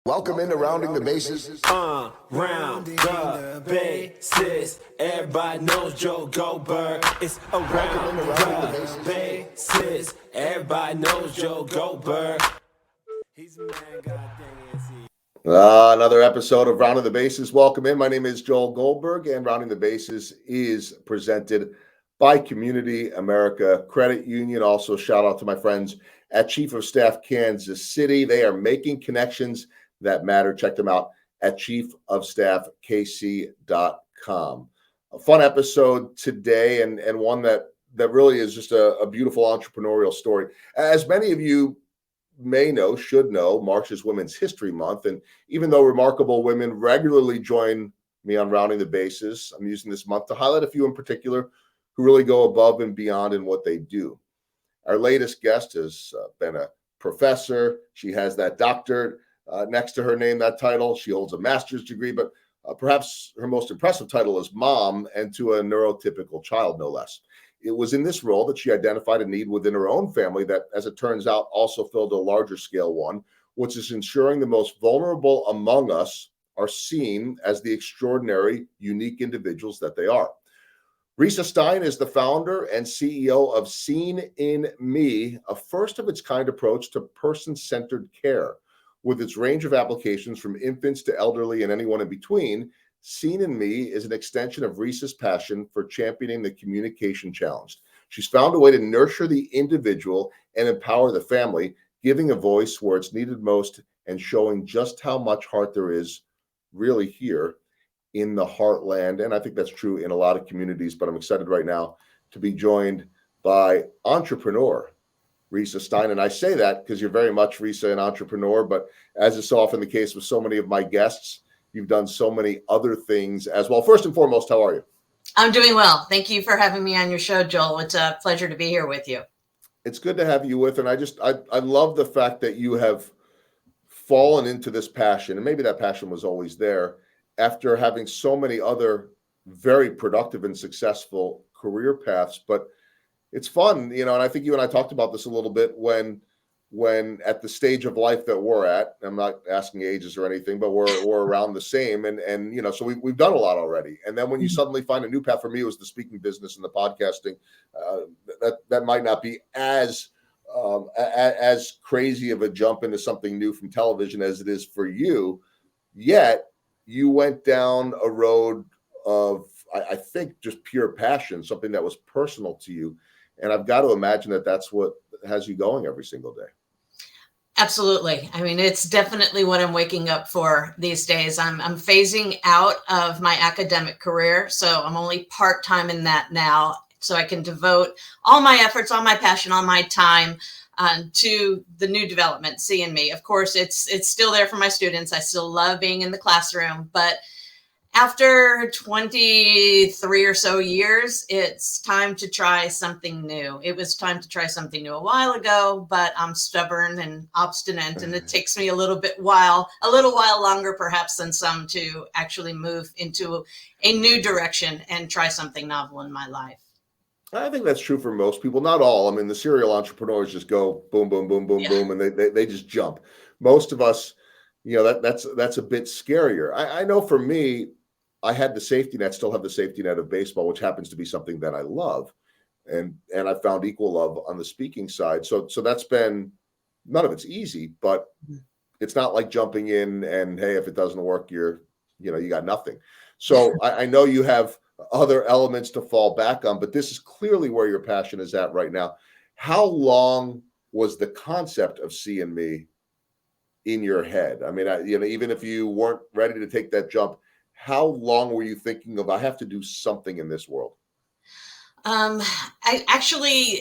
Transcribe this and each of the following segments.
Welcome into Rounding the Bases. Round the bases. Everybody knows Joe Goldberg. It's around the bases. Everybody knows Joe Goldberg. He's a man, goddamn, is he? Another episode of Rounding the Bases. Welcome in. My name is Joel Goldberg, and Rounding the Bases is presented by Community America Credit Union. Also, shout out to my friends at Chief of Staff Kansas City. They are making connections that matter. Check them out at chiefofstaffkc.com. A fun episode today, and one that really is just a beautiful entrepreneurial story. As many of you may know, should know, March is Women's History Month, and even though remarkable women regularly join me on Rounding the Bases, I'm using this month to highlight a few in particular who really go above and beyond in what they do. Our latest guest has been a professor. She has that doctorate next to her name, that title. She holds a master's degree, but perhaps her most impressive title is mom, and to a neurotypical child, no less. It was in this role that she identified a need within her own family that, as it turns out, also filled a larger scale one, which is ensuring the most vulnerable among us are seen as the extraordinary, unique individuals that they are. Risa Stein is the founder and CEO of SeeInMe, a first of its kind approach to person-centered care. With its range of applications from infants to elderly and anyone in between, SeeInMe is an extension of Risa's passion for championing the communication challenged. She's found a way to nurture the individual and empower the family, giving a voice where it's needed most and showing just how much heart there is really here in the Heartland. And I think that's true in a lot of communities, but I'm excited right now to be joined by entrepreneur Risa Stein. And I say that because you're very much, Risa, an entrepreneur, but as is so often the case with so many of my guests, you've done so many other things as well. First and foremost, how are you? I'm doing well. Thank you for having me on your show, Joel. It's a pleasure to be here with you. It's good to have you with, and I love the fact that you have fallen into this passion, and maybe that passion was always there, after having so many other very productive and successful career paths. But it's fun, and I think you and I talked about this a little bit when at the stage of life that we're at. I'm not asking ages or anything, but we're around the same, and so we've done a lot already. And then when you suddenly find a new path, for me, it was the speaking business and the podcasting. That might not be as crazy of a jump into something new from television as it is for you. Yet you went down a road of, I think, just pure passion, something that was personal to you. And I've got to imagine that that's what has you going every single day. Absolutely. I mean, it's definitely what I'm waking up for these days. I'm phasing out of my academic career, so I'm only part-time in that now, so I can devote all my efforts, all my passion, all my time to the new development, SeeInMe. Of course, it's still there for my students. I still love being in the classroom, but after 23 or so years, it's time to try something new. It was time to try something new a while ago, but I'm stubborn and obstinate, and it takes me a little while longer perhaps than some to actually move into a new direction and try something novel in my life. I think that's true for most people, not all. I mean, the serial entrepreneurs just go boom, boom, boom, boom, boom, and they just jump. Most of us, that's a bit scarier. I know for me, I had the safety net, still have the safety net of baseball, which happens to be something that I love. And I found equal love on the speaking side. So that's been, none of it's easy, but it's not like jumping in and, hey, if it doesn't work, you got nothing. So I know you have other elements to fall back on, but this is clearly where your passion is at right now. How long was the concept of SeeInMe in your head? I mean, even if you weren't ready to take that jump, how long were you thinking of, I have to do something in this world? I actually,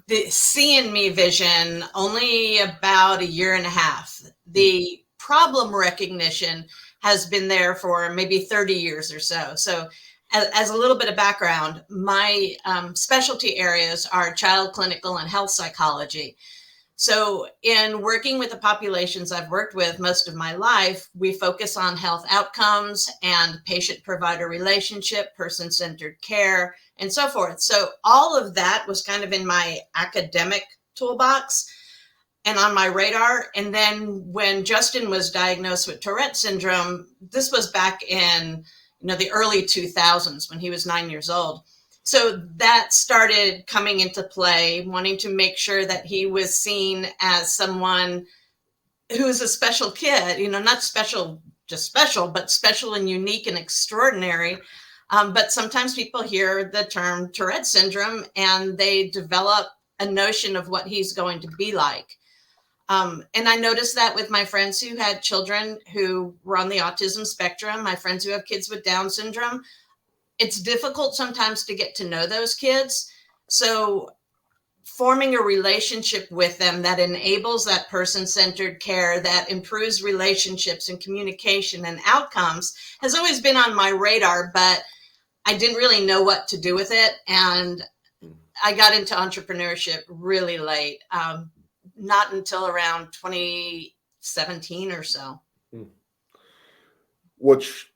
the SeeInMe vision, only about a year and a half. The problem recognition has been there for maybe 30 years or so. So as a little bit of background, my specialty areas are child clinical and health psychology. So in working with the populations I've worked with most of my life, we focus on health outcomes and patient-provider relationship, person-centered care, and so forth. So all of that was kind of in my academic toolbox. and on my radar. And then when Justin was diagnosed with Tourette syndrome, this was back in the early 2000s when he was 9 years old. So that started coming into play, wanting to make sure that he was seen as someone who's a special kid, not special, just special, but special and unique and extraordinary. But sometimes people hear the term Tourette syndrome and they develop a notion of what he's going to be like. And I noticed that with my friends who had children who were on the autism spectrum, my friends who have kids with Down syndrome. It's difficult sometimes to get to know those kids. So forming a relationship with them that enables that person-centered care, that improves relationships and communication and outcomes has always been on my radar, but I didn't really know what to do with it. And I got into entrepreneurship really late, not until around 2017 or so. Which,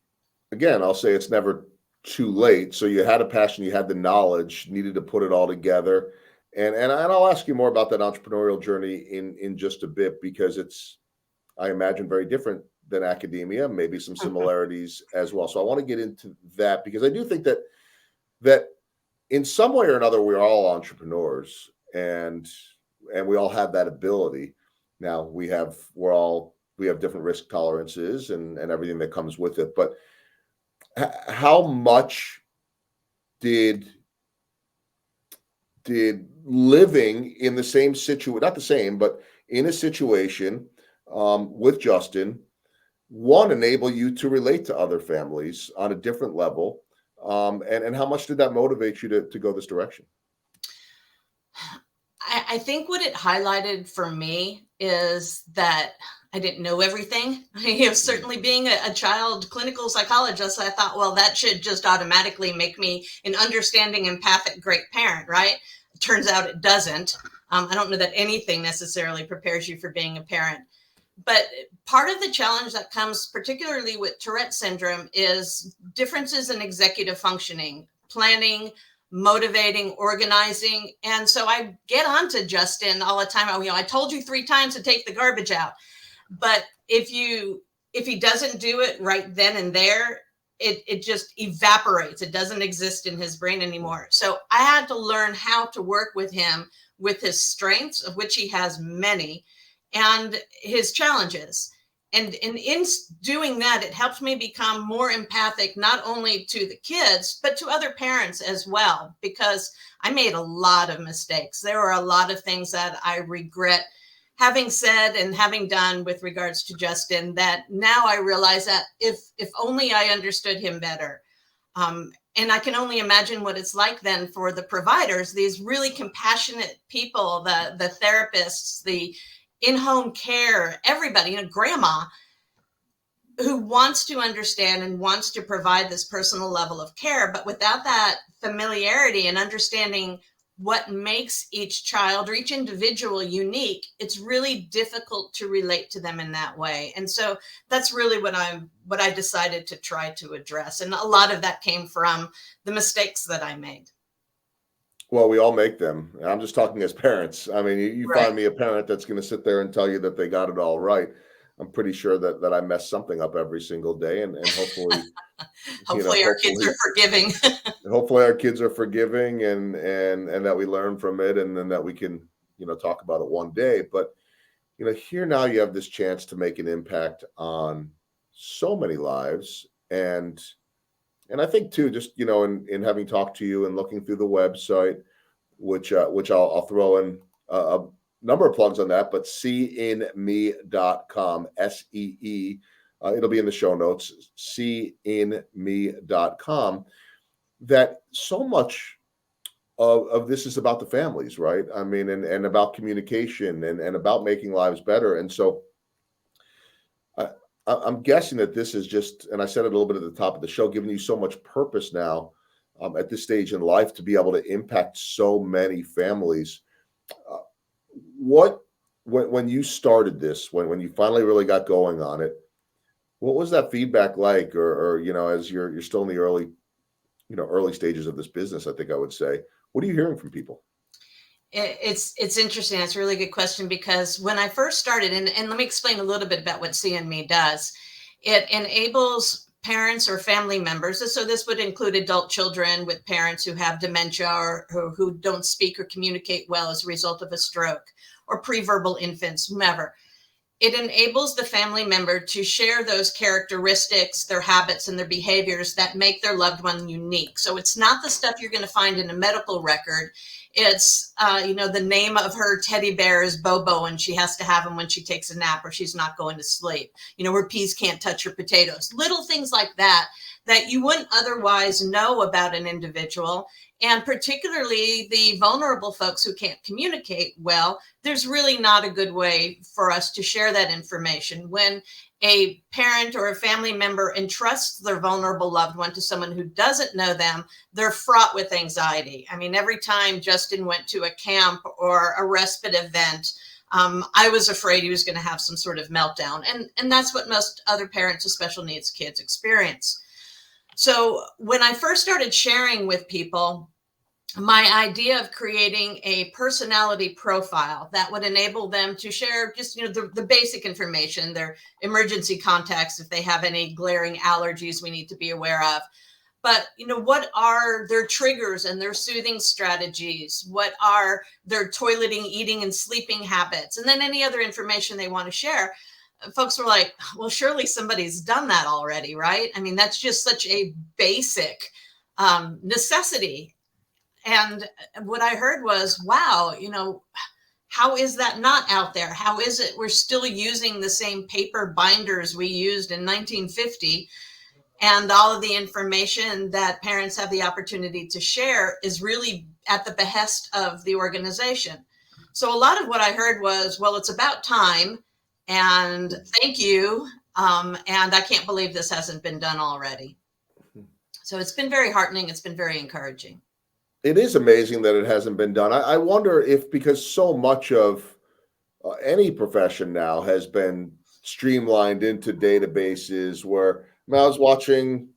again, I'll say it's never too late. So you had a passion, you had the knowledge, needed to put it all together. And I'll ask you more about that entrepreneurial journey in just a bit, because it's, I imagine, very different than academia, maybe some similarities as well. So I want to get into that, because I do think that in some way or another, we're all entrepreneurs, and we all have that ability. Now we have different risk tolerances and everything that comes with it. But how much did living in the same situation, not the same, but in a situation with Justin, one, enable you to relate to other families on a different level? And how much did that motivate you to go this direction? I think what it highlighted for me is that I didn't know everything. Certainly being a child clinical psychologist, I thought, well, that should just automatically make me an understanding, empathic, great parent, right? It turns out it doesn't. I don't know that anything necessarily prepares you for being a parent. But part of the challenge that comes particularly with Tourette syndrome is differences in executive functioning, planning, motivating, organizing. And so I get on to Justin all the time. I told you 3 times to take the garbage out. But if he doesn't do it right then and there, it just evaporates. It doesn't exist in his brain anymore. So I had to learn how to work with him with his strengths, of which he has many, and his challenges. And in doing that, it helped me become more empathic, not only to the kids, but to other parents as well, because I made a lot of mistakes. There were a lot of things that I regret having said and having done with regards to Justin, that now I realize that if only I understood him better. And I can only imagine what it's like then for the providers, these really compassionate people, the therapists, the in-home care, everybody, grandma, who wants to understand and wants to provide this personal level of care, but without that familiarity and understanding what makes each child or each individual unique, it's really difficult to relate to them in that way. And so that's really what I decided to try to address. And a lot of that came from the mistakes that I made. Well, we all make them. I'm just talking as parents. I mean, you Right. find me a parent that's going to sit there and tell you that they got it all right. I'm pretty sure that I mess something up every single day, and hopefully, Hopefully our kids are forgiving. hopefully our kids are forgiving, and that we learn from it, and then that we can, talk about it one day. But, here now you have this chance to make an impact on so many lives. And I think too, just, in having talked to you and looking through the website, which I'll throw in a number of plugs on that, but SeeInMe.com, SEE. It'll be in the show notes, SeeInMe.com. That so much of this is about the families, right? I mean, and about communication and about making lives better. And so I'm guessing that this is just, and I said it a little bit at the top of the show, giving you so much purpose now at this stage in life to be able to impact so many families. When you started this, when you finally really got going on it, what was that feedback like? Or as you're still in the early stages of this business, I think I would say, what are you hearing from people? It's interesting. That's a really good question, because when I first started, and let me explain a little bit about what SeeInMe does. It enables parents or family members. So this would include adult children with parents who have dementia, or who don't speak or communicate well as a result of a stroke, or pre-verbal infants, whomever. It enables the family member to share those characteristics, their habits, and their behaviors that make their loved one unique. So it's not the stuff you're going to find in a medical record. It's, the name of her teddy bear is Bobo, and she has to have him when she takes a nap or she's not going to sleep. Her peas can't touch her potatoes. Little things like that you wouldn't otherwise know about an individual. And particularly the vulnerable folks who can't communicate well, there's really not a good way for us to share that information. When a parent or a family member entrusts their vulnerable loved one to someone who doesn't know them, they're fraught with anxiety. I mean, every time Justin went to a camp or a respite event, I was afraid he was going to have some sort of meltdown. And that's what most other parents of special needs kids experience. So when I first started sharing with people, my idea of creating a personality profile that would enable them to share just, the basic information, their emergency contacts, if they have any glaring allergies we need to be aware of. But, what are their triggers and their soothing strategies? What are their toileting, eating, and sleeping habits? And then any other information they want to share. Folks were like, well, surely somebody's done that already, right? I mean, that's just such a basic necessity. And what I heard was, wow, how is that not out there? How is it we're still using the same paper binders we used in 1950? And all of the information that parents have the opportunity to share is really at the behest of the organization. So a lot of what I heard was, well, it's about time. And thank you. And I can't believe this hasn't been done already. So it's been very heartening. It's been very encouraging. It is amazing that it hasn't been done. I wonder if, because so much of any profession now has been streamlined into databases, where I was watching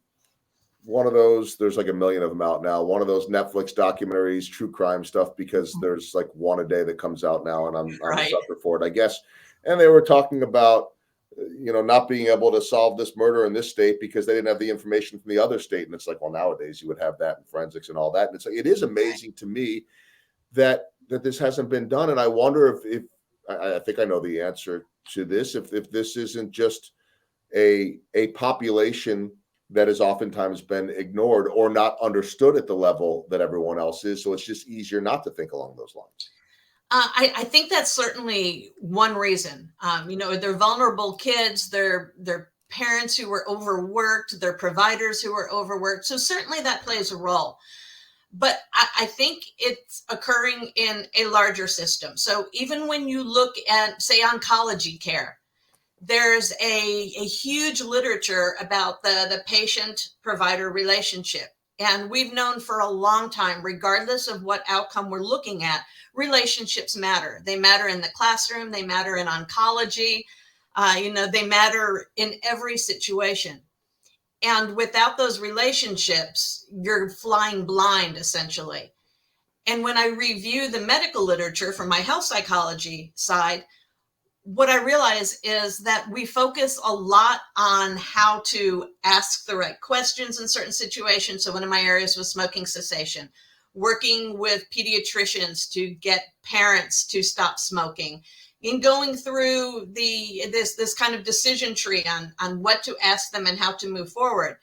one of those, there's like a million of them out now, one of those Netflix documentaries, true crime stuff, because there's like one a day that comes out now, and I'm a sucker for it, I guess. And they were talking about, not being able to solve this murder in this state because they didn't have the information from the other state. And it's like, well, nowadays you would have that in forensics and all that. And it's like, it is amazing to me that this hasn't been done. And I wonder if I think I know the answer to this, if this isn't just a population that has oftentimes been ignored or not understood at the level that everyone else is. So it's just easier not to think along those lines. I think that's certainly one reason. They're vulnerable kids, they're parents who were overworked, they're providers who were overworked. So certainly that plays a role. But I think it's occurring in a larger system. So even when you look at, say, oncology care, there's a huge literature about the patient-provider relationship. And we've known for a long time, regardless of what outcome we're looking at, relationships matter. They matter in the classroom. They matter in oncology. They matter in every situation. And without those relationships, you're flying blind, essentially. And when I review the medical literature from my health psychology side, what I realize is that we focus a lot on how to ask the right questions in certain situations. So one of my areas was smoking cessation, working with pediatricians to get parents to stop smoking, in going through this kind of decision tree on what to ask them and how to move forward.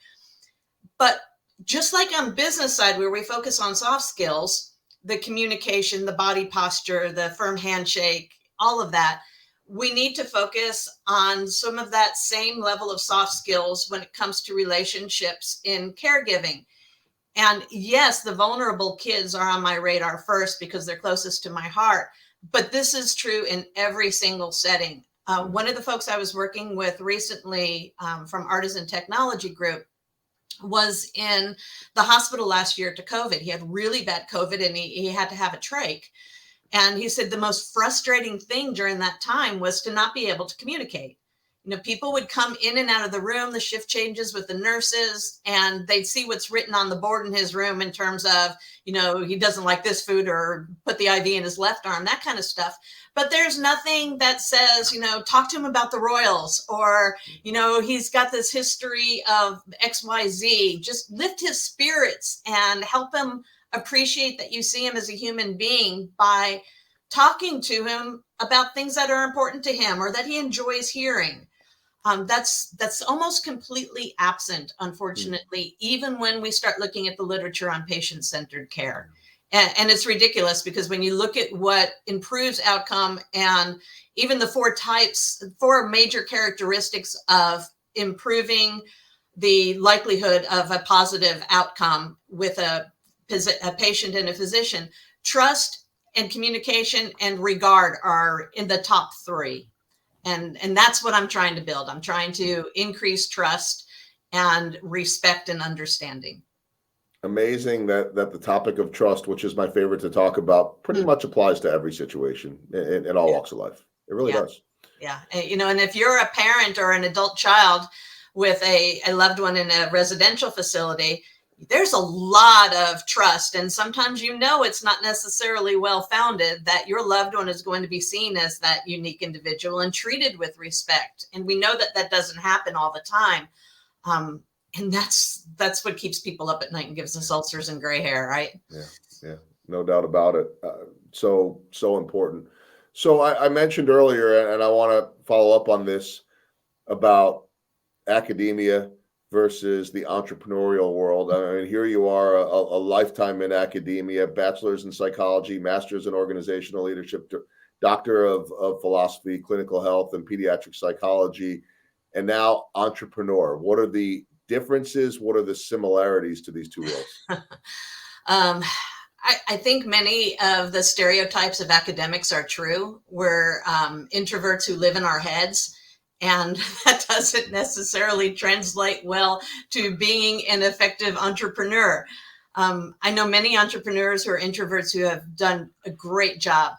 But just like on business side, where we focus on soft skills, the communication, the body posture, the firm handshake, all of that, we need to focus on some of that same level of soft skills when it comes to relationships in caregiving. And yes, the vulnerable kids are on my radar first because they're closest to my heart, but this is true in every single setting. One of the folks I was working with recently from Artisan Technology Group was in the hospital last year to COVID. He had really bad COVID and he had to have a trach. And he said the most frustrating thing during that time was to not be able to communicate. People would come in and out of the room, the shift changes with the nurses, and they'd see what's written on the board in his room in terms of, he doesn't like this food or put the IV in his left arm, that kind of stuff. But there's nothing that says, talk to him about the Royals, or, he's got this history of XYZ. Just lift his spirits and help him appreciate that you see him as a human being by talking to him about things that are important to him or that he enjoys hearing. That's almost completely absent, unfortunately, even when we start looking at the literature on patient-centered care. And it's ridiculous, because when you look at what improves outcome, and even the four major characteristics of improving the likelihood of a positive outcome with a patient and a physician, trust and communication and regard are in the top three. And that's what I'm trying to build. I'm trying to increase trust and respect and understanding. Amazing that the topic of trust, which is my favorite to talk about, pretty much applies to every situation in all walks of life. It really does. Yeah. And if you're a parent or an adult child with a loved one in a residential facility, there's a lot of trust. And sometimes, it's not necessarily well-founded that your loved one is going to be seen as that unique individual and treated with respect. And we know that doesn't happen all the time. And that's what keeps people up at night and gives us ulcers and gray hair, right? Yeah, no doubt about it. So important. So I mentioned earlier, and I want to follow up on this, about academia versus the entrepreneurial world. I mean, here you are, a lifetime in academia, bachelor's in psychology, master's in organizational leadership, doctor of philosophy, clinical health, and pediatric psychology, and now entrepreneur. What are the differences? What are the similarities to these two worlds? I think many of the stereotypes of academics are true. We're introverts who live in our heads. And that doesn't necessarily translate well to being an effective entrepreneur. I know many entrepreneurs who are introverts who have done a great job.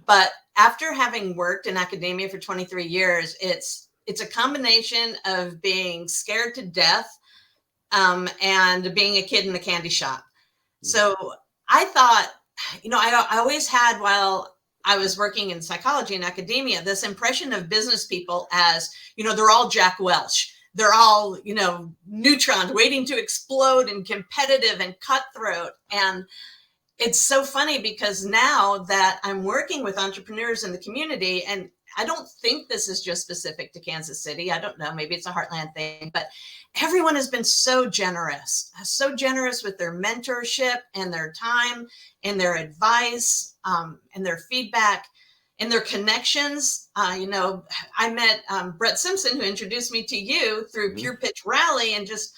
But after having worked in academia for 23 years, it's a combination of being scared to death and being a kid in the candy shop. So I thought, I always had, while I was working in psychology and academia, this impression of business people as, they're all Jack Welch. They're all, neutrons waiting to explode and competitive and cutthroat. And it's so funny, because now that I'm working with entrepreneurs in the community, and I don't think this is just specific to Kansas City. I don't know, maybe it's a Heartland thing, but everyone has been so generous with their mentorship and their time and their advice and their feedback and their connections. I met Brett Simpson, who introduced me to you through Pure Pitch Rally, and just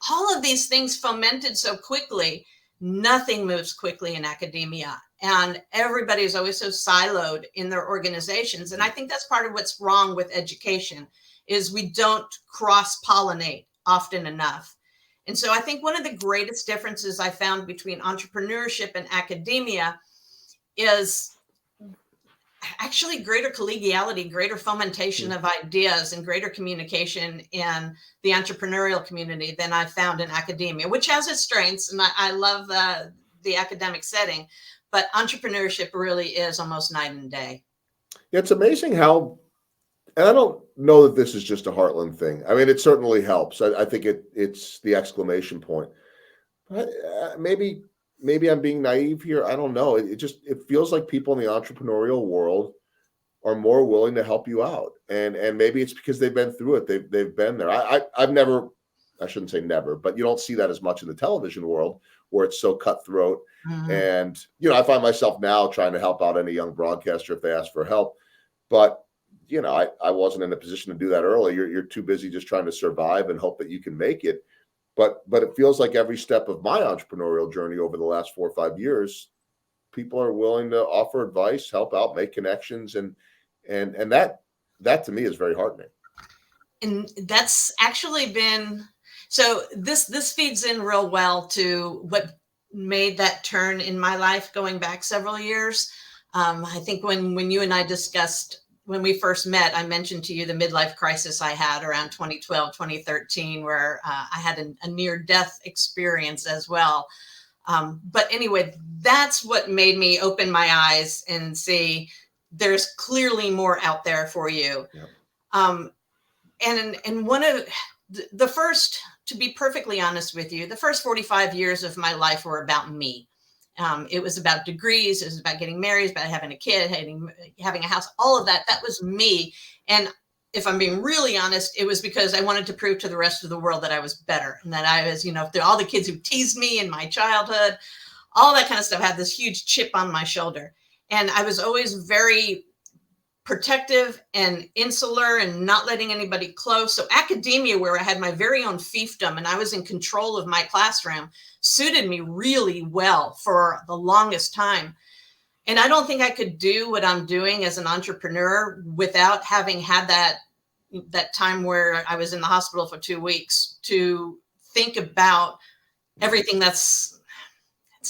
all of these things fomented so quickly. Nothing moves quickly in academia, and everybody is always so siloed in their organizations. And I think that's part of what's wrong with education, is we don't cross-pollinate often enough. And so I think one of the greatest differences I found between entrepreneurship and academia is actually greater collegiality, greater fomentation of ideas, and greater communication in the entrepreneurial community than I found in academia, which has its strengths. And I love the academic setting, but entrepreneurship really is almost night and day. It's amazing how, and I don't know that this is just a Heartland thing. I mean, it certainly helps. I think it's the exclamation point. But maybe I'm being naive here. I don't know. It feels like people in the entrepreneurial world are more willing to help you out. And maybe it's because they've been through it. They've been there. I've never, I shouldn't say never, but you don't see that as much in the television world, where it's so cutthroat. And, I find myself now trying to help out any young broadcaster if they ask for help. But, I wasn't in a position to do that early. You're too busy just trying to survive and hope that you can make it. But it feels like every step of my entrepreneurial journey over the last 4 or 5 years, people are willing to offer advice, help out, make connections, and that to me is very heartening. And that's actually been, so this feeds in real well to what made that turn in my life going back several years. I think when you and I discussed when we first met, I mentioned to you the midlife crisis I had around 2012, 2013, where I had a near-death experience as well. But anyway, that's what made me open my eyes and see there's clearly more out there for you. Yep. And one of the first, to be perfectly honest with you, the first 45 years of my life were about me. It was about degrees. It was about getting married, about having a kid, having a house, all of that. That was me. And if I'm being really honest, it was because I wanted to prove to the rest of the world that I was better and that I was, all the kids who teased me in my childhood, all that kind of stuff, had this huge chip on my shoulder. And I was always very protective and insular and not letting anybody close. So academia, where I had my very own fiefdom and I was in control of my classroom, suited me really well for the longest time. And I don't think I could do what I'm doing as an entrepreneur without having had that time where I was in the hospital for 2 weeks to think about everything it's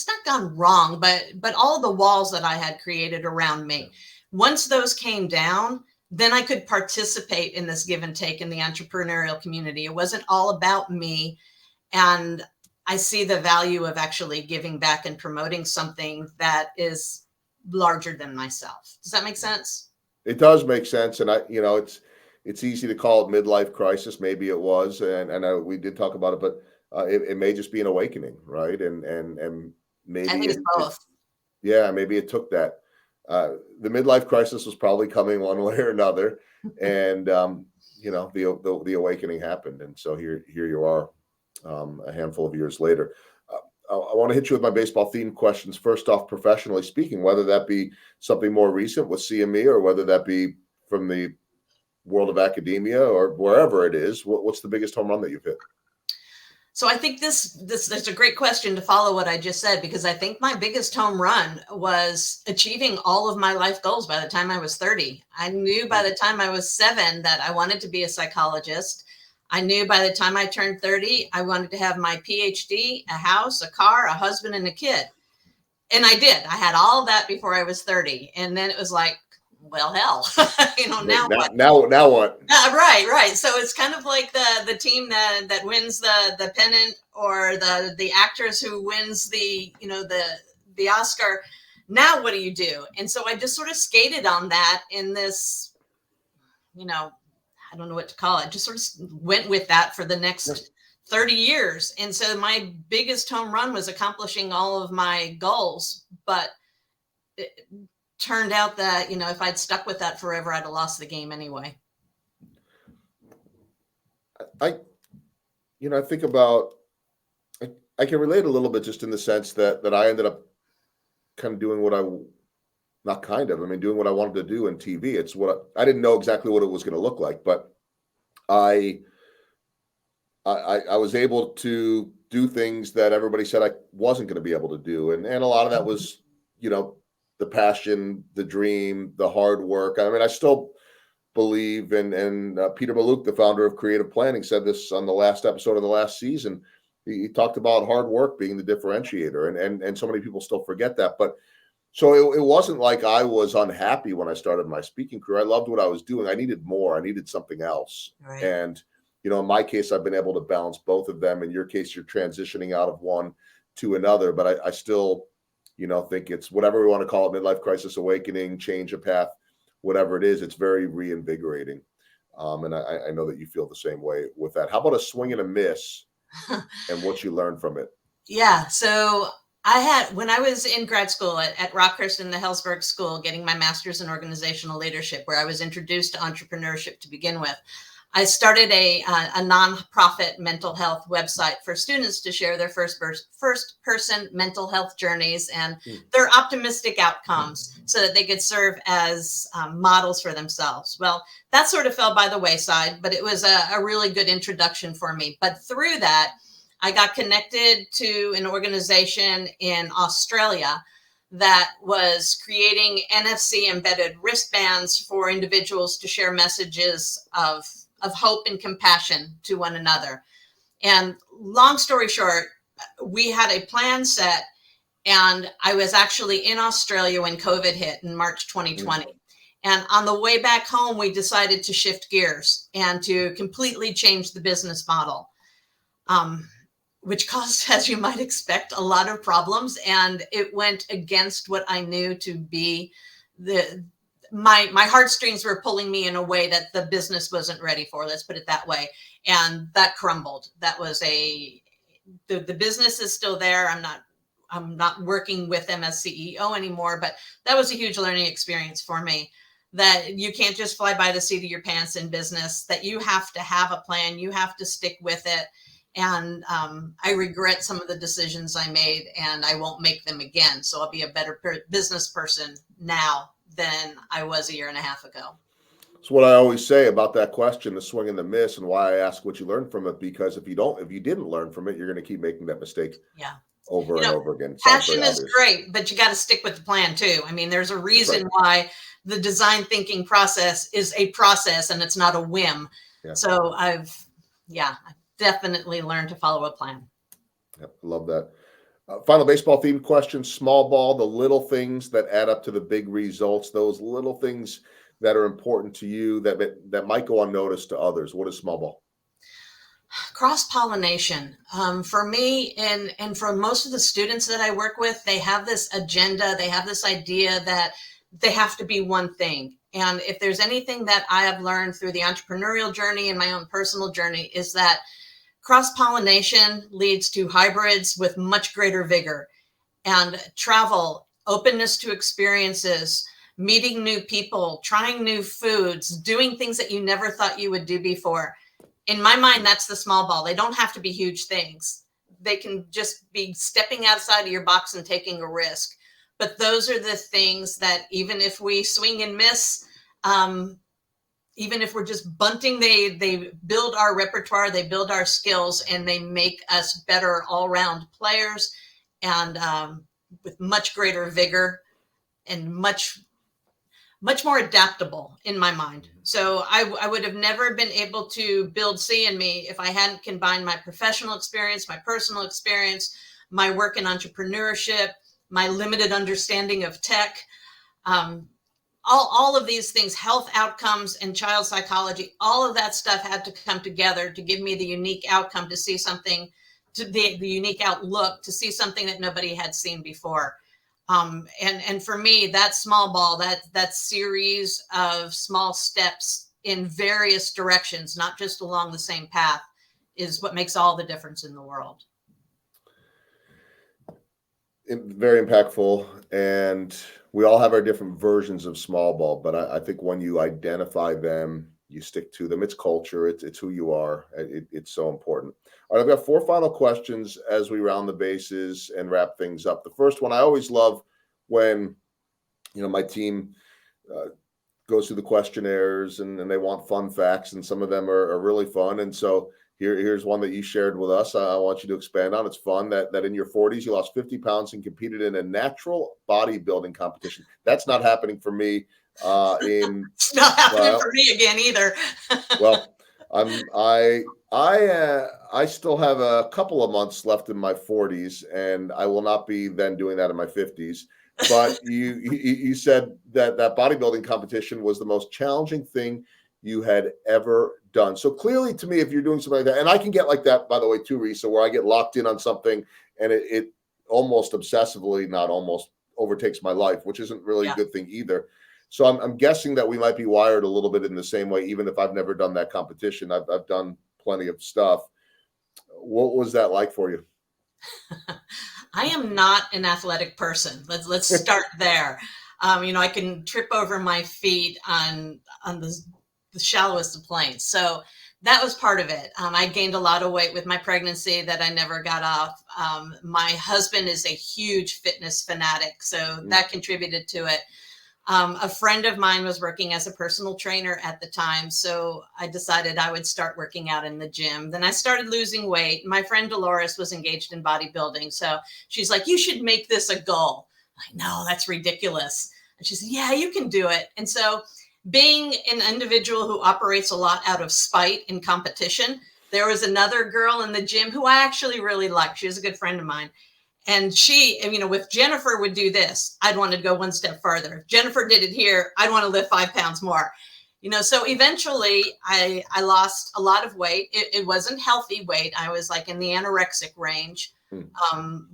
not gone wrong, but all the walls that I had created around me. Once those came down, then I could participate in this give and take in the entrepreneurial community. It wasn't all about me. And I see the value of actually giving back and promoting something that is larger than myself. Does that make sense? It does make sense. And it's easy to call it midlife crisis. Maybe it was, and we did talk about it, but it may just be an awakening, right? And maybe I think it's both. Maybe it took that. The midlife crisis was probably coming one way or another, and the awakening happened, and so here you are, a handful of years later. I want to hit you with my baseball themed questions. First off, professionally speaking, whether that be something more recent with SeeInMe or whether that be from the world of academia or wherever it is, what's the biggest home run that you've hit? So I think this is a great question to follow what I just said, because I think my biggest home run was achieving all of my life goals by the time I was 30. I knew by the time I was 7 that I wanted to be a psychologist. I knew by the time I turned 30, I wanted to have my PhD, a house, a car, a husband, and a kid. And I did. I had all that before I was 30. And then it was like, well, hell, now what? Now what? Right. So it's kind of like the team that wins the pennant, or the actress who wins the Oscar. Now what do you do? And so I just sort of skated on that in this, I don't know what to call it. Just sort of went with that for the next 30 years. And so my biggest home run was accomplishing all of my goals, but it turned out that, if I'd stuck with that forever, I'd have lost the game anyway. I think about, I can relate a little bit just in the sense that I ended up kind of doing doing what I wanted to do in TV. It's what I didn't know exactly what it was going to look like, but I was able to do things that everybody said I wasn't going to be able to do. And a lot of that was, the passion, the dream, the hard work. I mean, I still believe, and Peter Maluk, the founder of Creative Planning, said this on the last episode of the last season. He talked about hard work being the differentiator, and so many people still forget that. But so it wasn't like I was unhappy when I started my speaking career. I loved what I was doing. I needed more. I needed something else. Right. And, in my case, I've been able to balance both of them. In your case, you're transitioning out of one to another, but I still, think it's whatever we want to call it, midlife crisis, awakening, change of path, whatever it is, it's very reinvigorating. And I know that you feel the same way with that. How about a swing and a miss and what you learned from it? Yeah. So when I was in grad school at Rockhurst in the Hellsberg School, getting my master's in organizational leadership, where I was introduced to entrepreneurship to begin with, I started a nonprofit mental health website for students to share their first person mental health journeys and their optimistic outcomes so that they could serve as models for themselves. Well, that sort of fell by the wayside, but it was a really good introduction for me. But through that, I got connected to an organization in Australia that was creating NFC embedded wristbands for individuals to share messages of hope and compassion to one another. And long story short, we had a plan set, and I was actually in Australia when COVID hit in March 2020. And on the way back home, we decided to shift gears and to completely change the business model, which caused, as you might expect, a lot of problems. And it went against what I knew to be my heartstrings were pulling me in a way that the business wasn't ready for. Let's put it that way. And that crumbled. That was the business is still there. I'm not working with them as CEO anymore, but that was a huge learning experience for me, that you can't just fly by the seat of your pants in business, that you have to have a plan, you have to stick with it. And I regret some of the decisions I made, and I won't make them again. So I'll be a better business person now than I was a year and a half ago. It's what I always say about that question, the swing and the miss, and why I ask what you learned from it, because if you didn't learn from it, you're going to keep making that mistake. Yeah. Over and over again. Passion is great, but you got to stick with the plan too. I mean, there's a reason why the design thinking process is a process and it's not a whim. Yeah. So I've definitely learned to follow a plan. Yep, love that. Final baseball themed question: small ball, the little things that add up to the big results, those little things that are important to you that might go unnoticed to others. What is small ball? Cross-pollination. For me and for most of the students that I work with, they have this agenda, they have this idea that they have to be one thing. And if there's anything that I have learned through the entrepreneurial journey and my own personal journey, is that cross-pollination leads to hybrids with much greater vigor, and travel, openness to experiences, meeting new people, trying new foods, doing things that you never thought you would do before. In my mind, that's the small ball. They don't have to be huge things. They can just be stepping outside of your box and taking a risk. But those are the things that, even if we swing and miss, even if we're just bunting, they build our repertoire, they build our skills, and they make us better all-round players, and with much greater vigor and much more adaptable in my mind. So I would have never been able to build SeeInMe if I hadn't combined my professional experience, my personal experience, my work in entrepreneurship, my limited understanding of tech, all of these things, health outcomes and child psychology, all of that stuff had to come together to give me the unique outcome, to see something, to the unique outlook, to see something that nobody had seen before. And for me, that small ball, that series of small steps in various directions, not just along the same path, is what makes all the difference in the world. Very impactful. And we all have our different versions of small ball, but I think when you identify them, you stick to them. It's culture. It's who you are. It's so important. All right, I've got 4 final questions as we round the bases and wrap things up. The first one, I always love when, my team goes through the questionnaires and they want fun facts, and some of them are really fun. And so here's one that you shared with us. I want you to expand on. It's fun that in your 40s, you lost 50 pounds and competed in a natural bodybuilding competition. That's not happening for me. It's not happening for me again either. Well, I still have a couple of months left in my 40s, and I will not be then doing that in my 50s. But you said that bodybuilding competition was the most challenging thing you had ever done. So clearly, to me, if you're doing something like that, and I can get like that, by the way, too, Risa, where I get locked in on something and it almost obsessively, not almost, overtakes my life, which isn't really a good thing either. So I'm guessing that we might be wired a little bit in the same way, even if I've never done that competition. I've done plenty of stuff. What was that like for you? I am not an athletic person. Let's start there. I can trip over my feet on the shallowest of planes. So that was part of it. I gained a lot of weight with my pregnancy that I never got off. My husband is a huge fitness fanatic, so that contributed to it. A friend of mine was working as a personal trainer at the time, so I decided I would start working out in the gym. Then I started losing weight. My friend Dolores was engaged in bodybuilding, so she's like, "You should make this a goal." I'm like, "No, that's ridiculous." And she said, "Yeah, you can do it." And so, being an individual who operates a lot out of spite and competition, there was another girl in the gym who I actually really liked. She was a good friend of mine. And she, if Jennifer would do this, I'd want to go one step further. If Jennifer did it here, I'd want to lift 5 pounds more. So eventually I lost a lot of weight. It wasn't healthy weight. I was like in the anorexic range.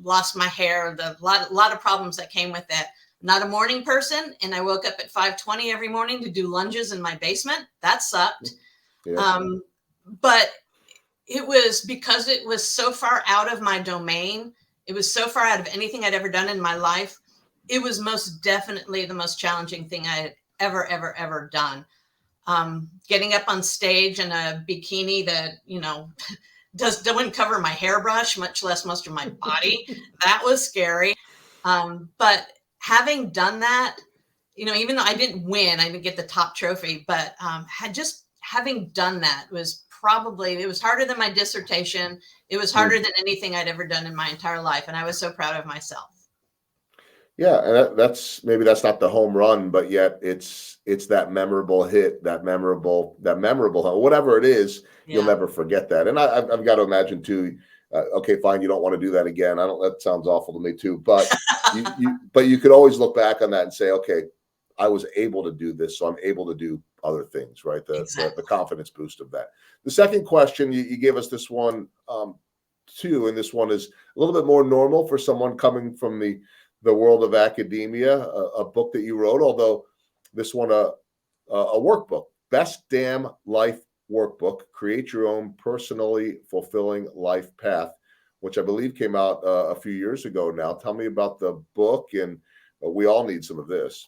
Lost my hair, a lot of problems that came with it. Not a morning person. And I woke up at 5:20 every morning to do lunges in my basement. That sucked. Yeah. But it was because it was so far out of my domain. It was so far out of anything I'd ever done in my life. It was most definitely the most challenging thing I had ever done. Getting up on stage in a bikini that, doesn't cover my hairbrush, much less most of my body. That was scary. But having done that, even though I didn't win, I didn't get the top trophy, but having done that was it was harder than my dissertation. It was harder than anything I'd ever done in my entire life. And I was so proud of myself. Yeah, and maybe that's not the home run, but yet it's that memorable hit, that memorable whatever it is, you'll never forget that. And I've got to imagine too. Okay, fine, you don't want to do that again. That sounds awful to me too. But you could always look back on that and say, okay, I was able to do this, so I'm able to do other things, right? The confidence boost of that. The second question, you gave us this one too, and this one is a little bit more normal for someone coming from the world of academia, a book that you wrote, although this one, a workbook, Best Damn Life Workbook, Create Your Own Personally Fulfilling Life Path, which I believe came out a few years ago now. Tell me about the book, and we all need some of this.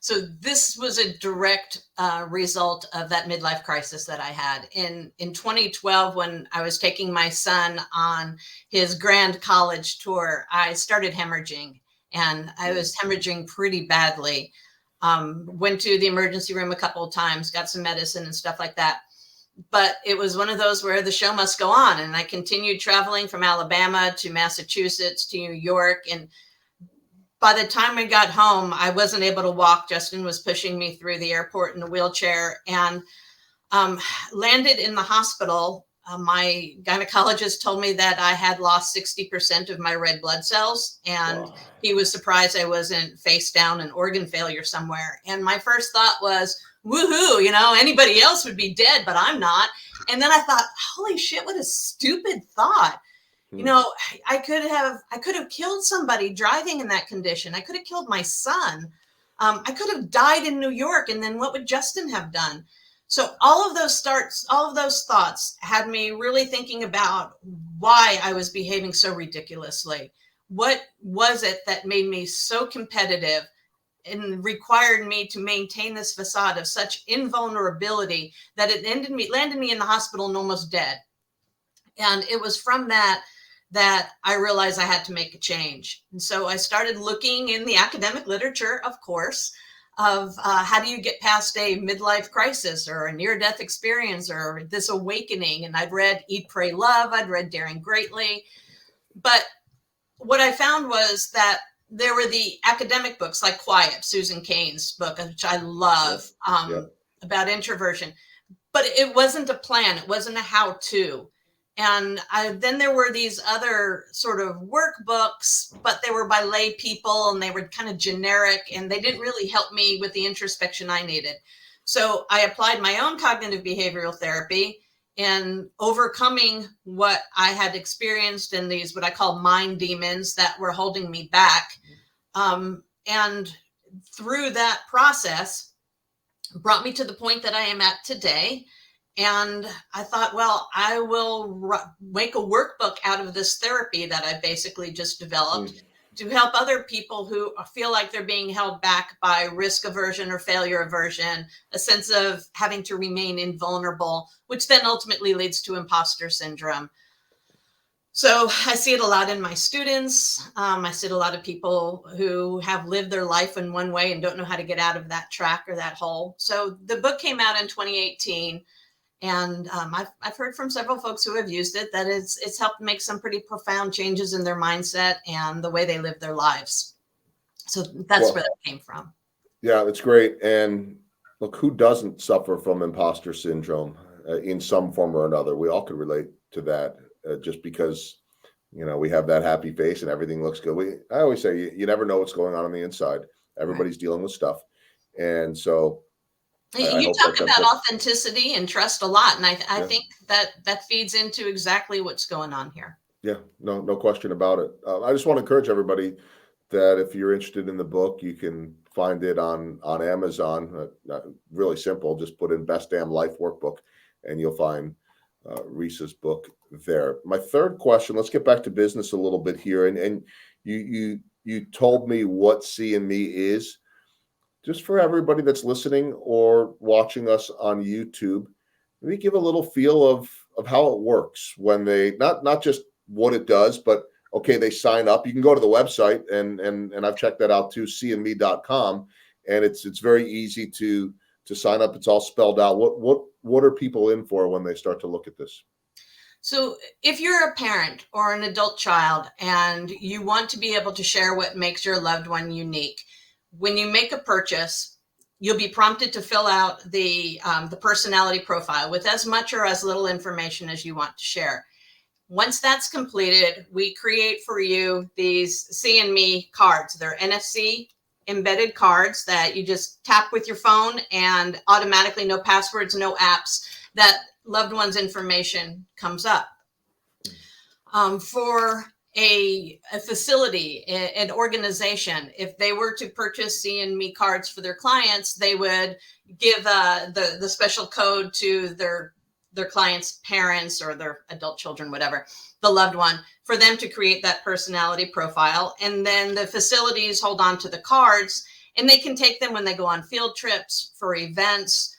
So this was a direct result of that midlife crisis that I had in 2012, when I was taking my son on his grand college tour. I started hemorrhaging, and I was hemorrhaging pretty badly. Went to the emergency room a couple of times, got some medicine and stuff like that. But it was one of those where the show must go on. And I continued traveling from Alabama to Massachusetts to New York. And by the time I got home, I wasn't able to walk. Justin was pushing me through the airport in a wheelchair, and landed in the hospital. My gynecologist told me that I had lost 60% of my red blood cells, and he was surprised I wasn't face down in organ failure somewhere. And my first thought was, woohoo, anybody else would be dead, but I'm not. And then I thought, holy shit, what a stupid thought. I could have killed somebody driving in that condition. I could have killed my son. I could have died in New York. And then what would Justin have done? So all of those thoughts had me really thinking about why I was behaving so ridiculously. What was it that made me so competitive and required me to maintain this facade of such invulnerability that it landed me in the hospital and almost dead? And it was from that I realized I had to make a change. And so I started looking in the academic literature, of course, of how do you get past a midlife crisis or a near-death experience or this awakening. And I'd read Eat, Pray, Love. I'd read Daring Greatly. But what I found was that there were the academic books like Quiet, Susan Cain's book, which I love, about introversion. But it wasn't a plan. It wasn't a how-to. And then there were these other sort of workbooks, but they were by lay people, and they were kind of generic, and they didn't really help me with the introspection I needed. So I applied my own cognitive behavioral therapy and overcoming what I had experienced in these, what I call mind demons that were holding me back. And through that process brought me to the point that I am at today. And I thought, well, I will make a workbook out of this therapy that I basically just developed to help other people who feel like they're being held back by risk aversion or failure aversion, a sense of having to remain invulnerable, which then ultimately leads to imposter syndrome. So I see it a lot in my students. I see it a lot of people who have lived their life in one way and don't know how to get out of that track or that hole. So the book came out in 2018. And I've heard from several folks who have used it that it's helped make some pretty profound changes in their mindset and the way they live their lives. So that's where that came from. Yeah, that's great. And look, who doesn't suffer from imposter syndrome in some form or another? We all could relate to that, just because We have that happy face and everything looks good. I always say you never know what's going on the inside. Everybody's dealing with stuff. And so I You hope talk that about authenticity and trust a lot, and I think that feeds into exactly what's going on here. Yeah, no question about it. I just want to encourage everybody that if you're interested in the book, you can find it on Amazon. Really simple. Just put in Best Damn Life Workbook, and you'll find Risa's book there. My third question. Let's get back to business a little bit here, and you told me what SeeInMe is. Just for everybody that's listening or watching us on YouTube, maybe give a little feel of how it works when they not just what it does, but okay, they sign up. You can go to the website and I've checked that out too, SeeInMe.com, and it's very easy to sign up. It's all spelled out. What are people in for when they start to look at this? So if you're a parent or an adult child and you want to be able to share what makes your loved one unique, when you make a purchase, you'll be prompted to fill out the personality profile with as much or as little information as you want to share. Once that's completed, we create for you these SeeInMe cards. They're NFC embedded cards that you just tap with your phone and automatically, no passwords, no apps, that loved one's information comes up. For a facility, an organization, if they were to purchase SeeInMe cards for their clients, they would give the special code to their clients' parents or their adult children, whatever, the loved one, for them to create that personality profile. And then the facilities hold on to the cards, and they can take them when they go on field trips, for events,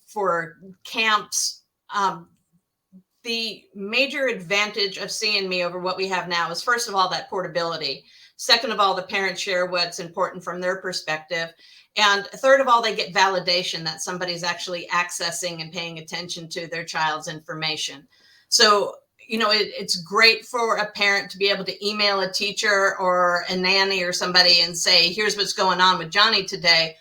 for camps. The major advantage of SeeInMe over what we have now is, first of all, that portability. Second of all, the parents share what's important from their perspective. And third of all, they get validation that somebody's actually accessing and paying attention to their child's information. So, it's great for a parent to be able to email a teacher or a nanny or somebody and say, here's what's going on with Johnny today.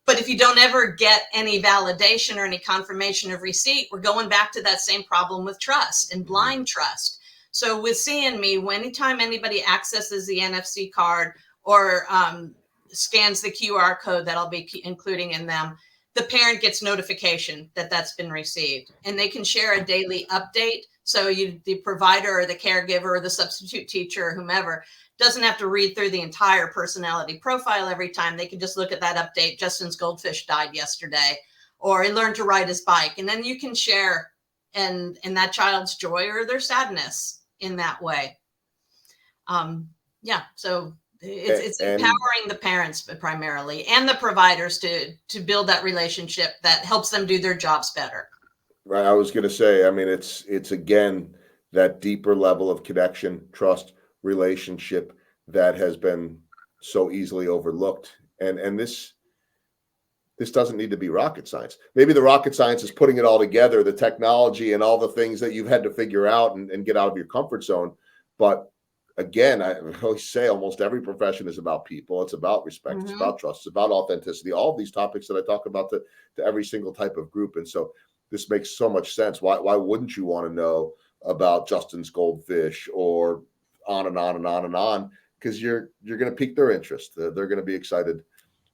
But if you don't ever get any validation or any confirmation of receipt, we're going back to that same problem with trust and blind trust. So with SeeInMe, anytime anybody accesses the NFC card or scans the QR code that I'll be including in them, the parent gets notification that that's been received, and they can share a daily update. So the provider or the caregiver or the substitute teacher or whomever doesn't have to read through the entire personality profile every time. They can just look at that update. Justin's goldfish died yesterday, or he learned to ride his bike. And then you can share in that child's joy or their sadness in that way. So it's empowering the parents primarily and the providers to build that relationship that helps them do their jobs better. Right. I was going to say, it's again, that deeper level of connection, trust, relationship that has been so easily overlooked. And this doesn't need to be rocket science. Maybe the rocket science is putting it all together, the technology and all the things that you've had to figure out and get out of your comfort zone. But again, I always say almost every profession is about people. It's about respect. It's about trust. It's about authenticity. All of these topics that I talk about to every single type of group. And so this makes so much sense. Why wouldn't you want to know about Justin's goldfish, or on and on and on and on? Because you're going to pique their interest. They're going to be excited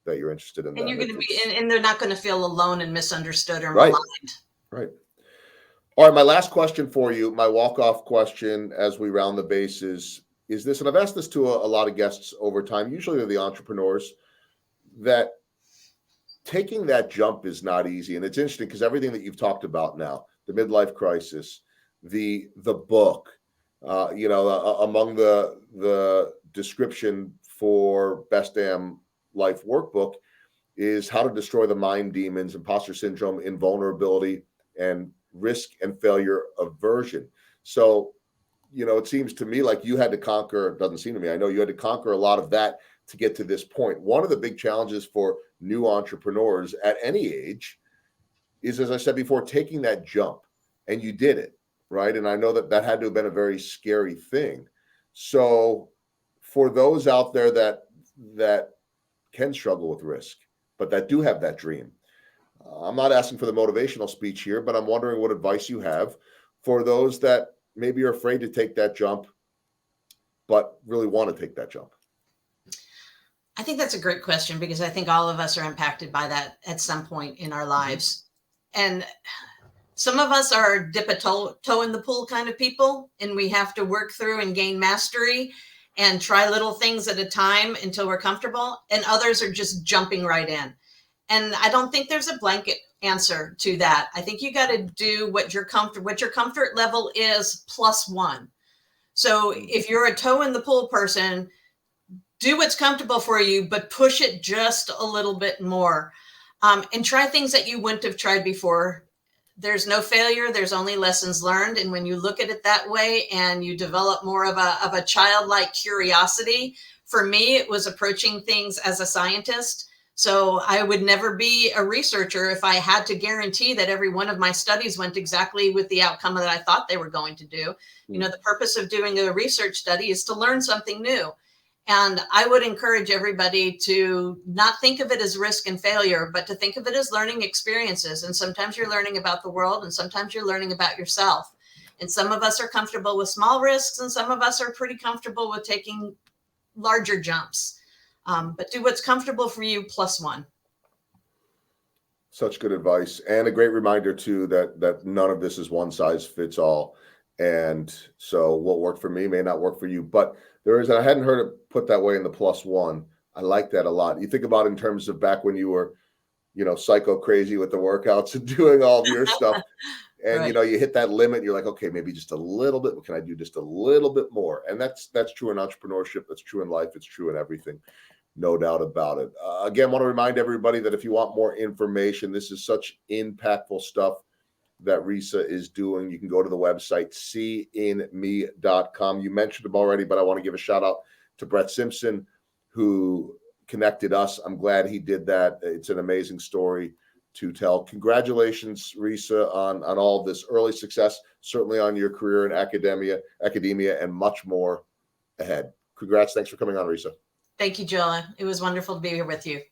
that you're interested in that. And you're going to be, and they're not going to feel alone and misunderstood or right. maligned. Right. All right. My last question for you, my walk-off question as we round the bases, is this, and I've asked this to a lot of guests over time. Usually they're the entrepreneurs, that taking that jump is not easy. And it's interesting because everything that you've talked about now, the midlife crisis, the book, among the description for Best Damn Life Workbook is how to destroy the mind demons, imposter syndrome, invulnerability, and risk and failure aversion. So, it seems to me like you had to conquer, it doesn't seem to me, I know you had to conquer a lot of that to get to this point. One of the big challenges for new entrepreneurs at any age is, as I said before, taking that jump, and you did it, right? And I know that had to have been a very scary thing. So for those out there that can struggle with risk, but that do have that dream, I'm not asking for the motivational speech here, but I'm wondering what advice you have for those that maybe you're afraid to take that jump, but really want to take that jump? I think that's a great question, because I think all of us are impacted by that at some point in our lives. And some of us are dip a toe in the pool kind of people, and we have to work through and gain mastery and try little things at a time until we're comfortable. And others are just jumping right in. And I don't think there's a blanket answer to that. I think you got to do what your comfort level is +1. So if you're a toe in the pool person, do what's comfortable for you, but push it just a little bit more, and try things that you wouldn't have tried before. There's no failure. There's only lessons learned. And when you look at it that way and you develop more of a childlike curiosity, for me, it was approaching things as a scientist. So I would never be a researcher if I had to guarantee that every one of my studies went exactly with the outcome that I thought they were going to do. You know, the purpose of doing a research study is to learn something new. And I would encourage everybody to not think of it as risk and failure, but to think of it as learning experiences. And sometimes you're learning about the world, and sometimes you're learning about yourself. And some of us are comfortable with small risks, and some of us are pretty comfortable with taking larger jumps. But do what's comfortable for you +1. Such good advice, and a great reminder too that none of this is one size fits all. And so what worked for me may not work for you, but there is, and I hadn't heard it put that way in the +1. I like that a lot. You think about it in terms of back when you were, psycho crazy with the workouts and doing all of your stuff. And, Right. you hit that limit, you're like, okay, maybe just a little bit. Can I do just a little bit more? And that's true in entrepreneurship. That's true in life. It's true in everything. No doubt about it. Again, want to remind everybody that if you want more information, this is such impactful stuff that Risa is doing. You can go to the website, SeeInMe.com. You mentioned them already, but I want to give a shout out to Brett Simpson, who connected us. I'm glad he did that. It's an amazing story to tell. Congratulations, Risa, on all of this early success, certainly on your career in academia, and much more ahead. Congrats. Thanks for coming on, Risa. Thank you, Joella. It was wonderful to be here with you.